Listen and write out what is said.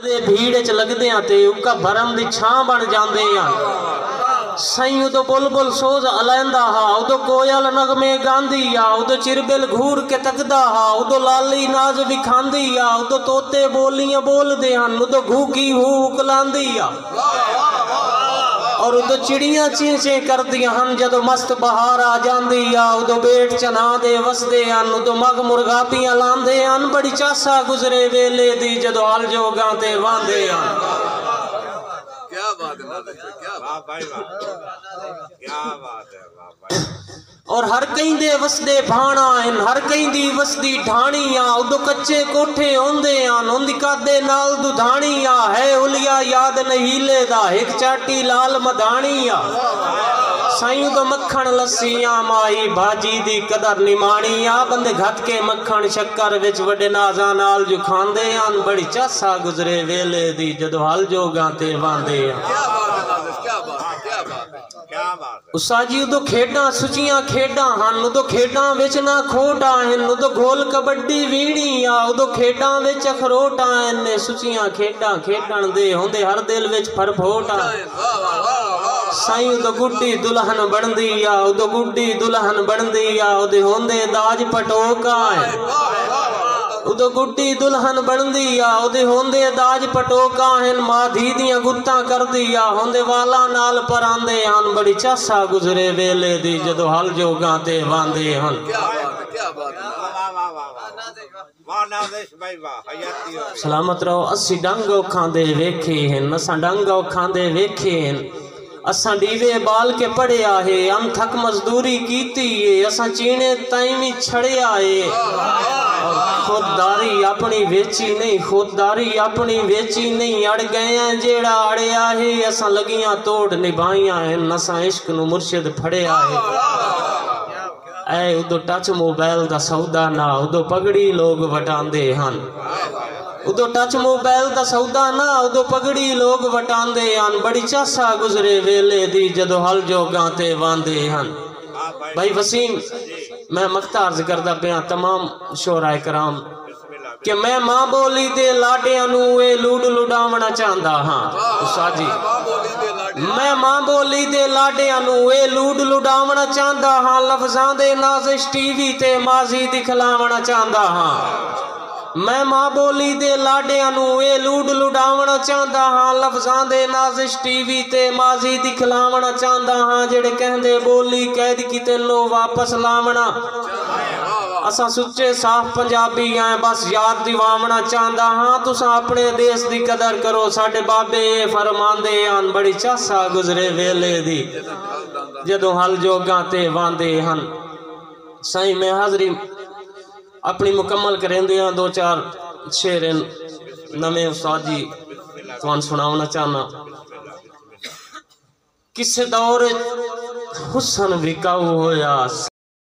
भीड़ च लगदे ते उका भरम दी छां बन जांदे सही उदो बुलबुल सोज अलैंदा हा उदो कोयल नगमे गांदी आ उदो चिरबिल घूर के तकदा हा उदो लाली नाज विखांदी आ उदो तोते बोलियां बोलदे हन उदो घूकी हू उकलांदी आ और उदो चिड़ियां चें चें करदियां हन जदों मस्त बहार आ जांदी आ उदो बेट चना दे वसदे हन उदो मग मुर्गापियां लांदे हन बड़ी चासा गुजरे वेले दी जदों हल जोगां ते वांदे हन। क्या बात है, क्या बात भाई, क्या बात है भाई। और हर कहीं दे वसदे भाणा हैं हर कहीं दी वसदी ढाणी आ उदो कच्चे कोठे होंदे आन उंदी कादे नाल दुधाणी आ है उलिया याद नहीले दा एक चाटी लाल मधाणी आ साईं उदो मक्खन लस्सियां माई भाजी दी कदर निमाणी आ बंदे घट के मक्खन शक्कर विच वडे नाजा नाल जो खांदे आन बड़ी चासा गुजरे वेले दी जदों हल जोगां ते वांदे उसाजी उदो खेडां सुचियां खेडां हन उदो खेडां विच ना खोटा हन उदो गोल कबड्डी वीणी आ उदो खेडां विच अखरोट हन सुचियां खेडां खेडण दे होंदे हर दिल विच फरफोट साईं उदो गुड्डी दुल्हन बनदी आ उदो गुड्डी दुल्हन बनदी आ उदे होंदे दाज पटोका उदो गुड्डी दुल्हन बनदी आ उदे होंदे दाज पटोका हन मां धी दियां गुत्तां करदी आ होंदे वाला नाल परांदे हन बड़ी चासा गुजरे वेले दी जदों हल जोगां ते वांदे हन। सलामत रहो अस्सी डंग खांदे वेखे हन असां डंग खांदे वेखे हन असां डीवे बाल के पढ़िया है अनथक मजदूरी कीती है असां चीने ताईं छड़िया है खुददारी अपनी वेची नहीं खुददारी अपनी वेची नहीं अड़ गए जेड़ा अड़िया है असां लगियां तोड़ निभाइया है असां इश्क नु मुर्शिद फड़िया है ऐ उदो टच मोबाइल दा सौदा ना उदो पगड़ी लोग वटांदे हन उदो टच मोबाइल दा सौदा ना उदो पगड़ी लोग वटांदे हन बड़ी चासा गुजरे वेले दी जदों हल जोगां ते वांदे हन। भाई वसीम मैं मक्ता अर्ज करदा पिया तमाम शोराए कराम कि मैं मां बोली दे लाडियां नू ए लूड लुडावना चाहंदा हां उसाजी मैं मां बोली दे लाडियां नू ए लूड लुडावना चाहंदा हां लफ्जां दे नाज़िश टीवी ते माजी दिखलावना चाहंदा हां मैं मां बोली दे लाडियां नू ए लूड लुडावना चाहंदा हां लफ्जां दे नाज़िश टीवी ते माजी दिखलावना चाहंदा हां जेड़े कहंदे बोली कैद किते लो वापस लावना असा सुच्चे साफ पंजाबी हैं बस याद दिवावना चाहंदा हां तुसां अपने देश दी कदर करो साडे बाबे फरमांदे हन बड़ी चासा गुजरे वेले दी जदों हल जोगां ते वांदे हन। साईं मैं हाजरी अपनी मुकम्मल करेंदे हैं दो चार शेर नवे उस्ताद जी तुहानू सुनावना चाहना। किसे दौर हुसन विकाऊ होया